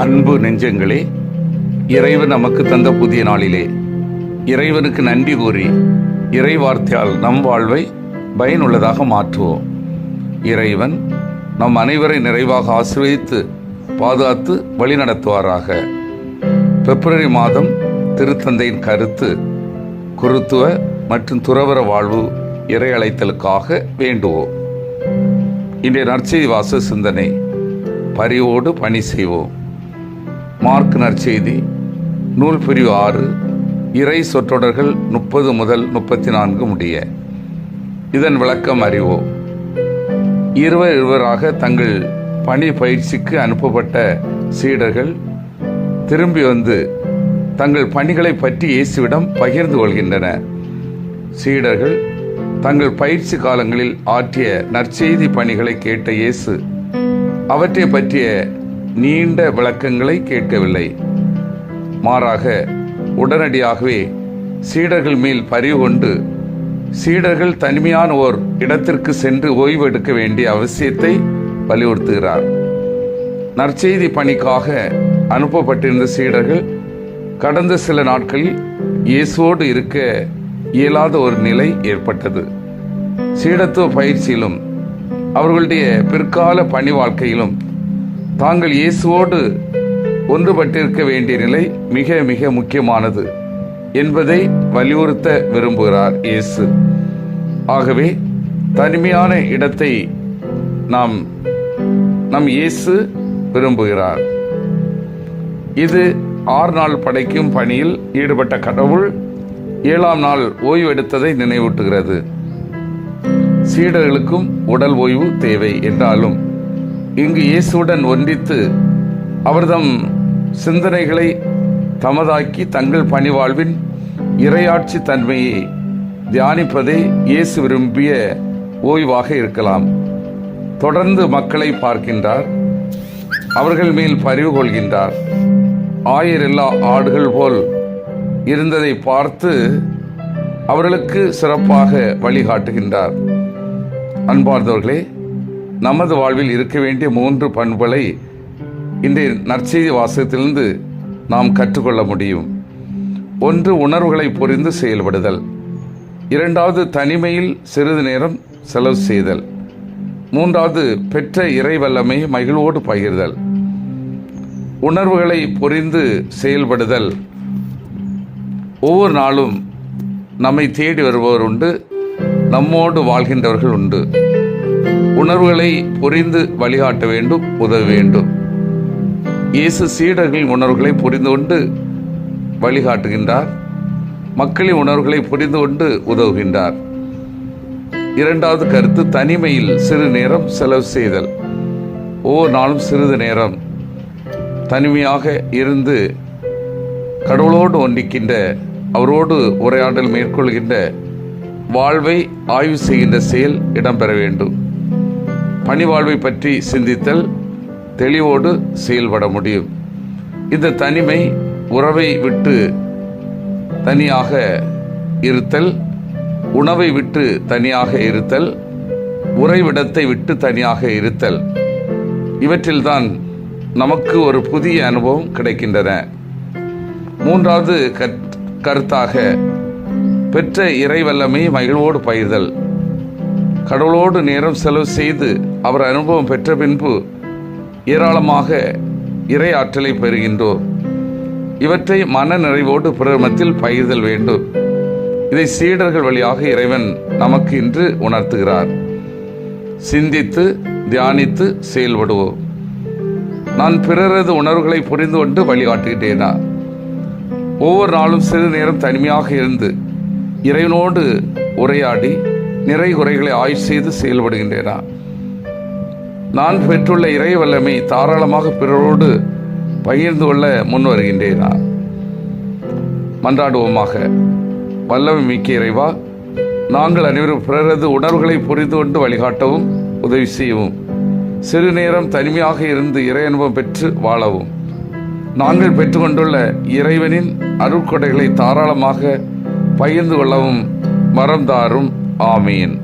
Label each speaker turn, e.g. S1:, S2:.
S1: அன்பு நெஞ்சங்களே, இறைவன் நமக்கு தந்த புதிய நாளிலே இறைவனுக்கு நன்றி கூறி இறை வார்த்தையால் நம் வாழ்வை பயனுள்ளதாக மாற்றுவோம். இறைவன் நம் அனைவரை நிறைவாக ஆசீர்வதித்து பாதுகாத்து வழிநடத்துவாராக. பிப்ரவரி மாதம் திருத்தந்தையின் கருத்து குருத்துவ மற்றும் துறவற வாழ்வு இறை அழைத்தலுக்காக வேண்டுவோம். இன்றைய நற்செய்தி வாச சிந்தனை, பரிவோடு பணி செய்வோம். மார்க் நற்செய்தி நூல் பிரிவு 6, இறை சொற்றொடர்கள் 30 முதல் 34 முடிய. இதன் விளக்கம் அறிவோம். இருவராக தங்கள் பணி பயிற்சிக்கு அனுப்பப்பட்ட சீடர்கள் திரும்பி வந்து தங்கள் பணிகளை பற்றி இயேசுவிடம் பகிர்ந்து கொள்கின்றனர். சீடர்கள் தங்கள் பயிற்சி காலங்களில் ஆற்றிய நற்செய்தி பணிகளை கேட்ட இயேசு அவற்றை பற்றிய நீண்ட விளக்கங்களை கேட்கவில்லை. மாறாக உடனடியாகவே சீடர்கள் மேல் பரிவு கொண்டு சீடர்கள் தனிமையான ஓர் இடத்திற்கு சென்று ஓய்வு எடுக்க வேண்டிய அவசியத்தை வலியுறுத்துகிறார். நற்செய்தி பணிக்காக அனுப்பப்பட்டிருந்த சீடர்கள் கடந்த சில நாட்களில் இயேசுவோடு இருக்க இயலாத ஒரு நிலை ஏற்பட்டது. சீடத்துவ பயிற்சியிலும் அவர்களுடைய பிற்கால பணி வாழ்க்கையிலும் தாங்கள் இயேசுவோடு ஒன்றுபட்டிருக்க வேண்டிய நிலை மிக மிக முக்கியமானது என்பதை வலியுறுத்த விரும்புகிறார் இயேசு. ஆகவே தனிமையான இடத்தை நம் இயேசு விரும்புகிறார். இது 6 நாள் படைக்கும் பணியில் ஈடுபட்ட கடவுள் 7ஆம் நாள் ஓய்வு எடுத்ததை நினைவூட்டுகிறது. சீடர்களுக்கும் உடல் ஓய்வு தேவை என்றாலும் இங்கு இயேசுவுடன் ஒன்றித்து அவர்தம் சிந்தனைகளை தமதாக்கி தங்கள் பணிவாழ்வின் இறையாட்சி தன்மையை தியானிப்பதே இயேசு விரும்பிய ஓய்வாக இருக்கலாம். தொடர்ந்து மக்களை பார்க்கின்றார், அவர்கள் மேல் பரிவு கொள்கின்றார். ஆயரில்லா ஆடுகள் போல் இருந்ததை பார்த்து அவர்களுக்கு சிறப்பாக வழிகாட்டுகின்றார். அன்பார்ந்தவர்களே, நமது வாழ்வில் இருக்க வேண்டிய 3 பண்புகளை இன்றைய நற்செய்தி வாசகத்திலிருந்து நாம் கற்றுக்கொள்ள முடியும். 1, உணர்வுகளை புரிந்து செயல்படுதல். 2வது, தனிமையில் சிறிது நேரம் செலவு செய்தல். 3வது, பெற்ற இறை வல்லமையை மகிழ்வோடு பகிர்தல். உணர்வுகளை புரிந்து செயல்படுதல். ஒவ்வொரு நாளும் நம்மை தேடி வருபவர் உண்டு, நம்மோடு வாழ்கின்றவர்கள் உண்டு. உணர்வுகளை புரிந்து வழிகாட்ட வேண்டும், உதவ வேண்டும். இயேசு சீடர்களின் உணர்வுகளை புரிந்து கொண்டு வழிகாட்டுகின்றார், மக்களின் உணர்வுகளை புரிந்து கொண்டு உதவுகின்றார். 2வது கருத்து, தனிமையில் சிறு நேரம் செலவு செய்தல். ஒவ்வொரு நாளும் சிறிது நேரம் தனிமையாக இருந்து கடவுளோடு ஒன்றிக்கின்ற, அவரோடு உரையாடல் மேற்கொள்கின்ற வாழ்வை ஆய்வு செய்கின்ற செயல் இடம்பெற வேண்டும். பணி வாழ்வை பற்றி சிந்தித்தல், தெளிவோடு செயல்பட முடியும். இந்த தனிமை உறவை விட்டு தனியாக இருத்தல், உணவை விட்டு தனியாக இருத்தல், உறைவிடத்தை விட்டு தனியாக இருத்தல், இவற்றில்தான் நமக்கு ஒரு புதிய அனுபவம் கிடைக்கின்றன. 3வது கருத்தாக, பெற்ற இறை வல்லமை மகிழ்வோடு பகிர்தல். கடவுளோடு நேரம் செலவு செய்து அவர் அனுபவம் பெற்ற பின்பு ஏராளமாக இறை ஆற்றலை பெறுகின்றோம். இவற்றை மன நிறைவோடு பிரமத்தில் பகிர்தல் வேண்டும். இதை சீடர்கள் வழியாக இறைவன் நமக்கு இன்று உணர்த்துகிறார். சிந்தித்து தியானித்து செயல்படுவோம். நான் பிறரது உணர்வுகளை புரிந்து கொண்டு வழிகாட்டுகின்றேனா? ஒவ்வொரு நாளும் சிறு நேரம் தனிமையாக இருந்து இறைவனோடு உரையாடி நிறை குறைகளை ஆய்வு செய்து செயல்படுகின்றேனா? நான் பெற்றுள்ள இறை வல்லமை தாராளமாக பிறரோடு பகிர்ந்து கொள்ள முன் வருகின்றேனா? மன்றாடுவோமாக. வல்லமை மிக்க இறைவா, நாங்கள் அனைவரும் பிறரது உணர்வுகளை புரிந்து கொண்டு வழிகாட்டவும் உதவி செய்யவும், சிறு நேரம் தனிமையாக இருந்து இறை அனுபவம் பெற்று வாழவும், நாங்கள் பெற்றுக்கொண்டுள்ள இறைவனின் அருட்கொடைகளை தாராளமாக பகிர்ந்து கொள்ளவும் வரம் தாரும். ஆமீன்.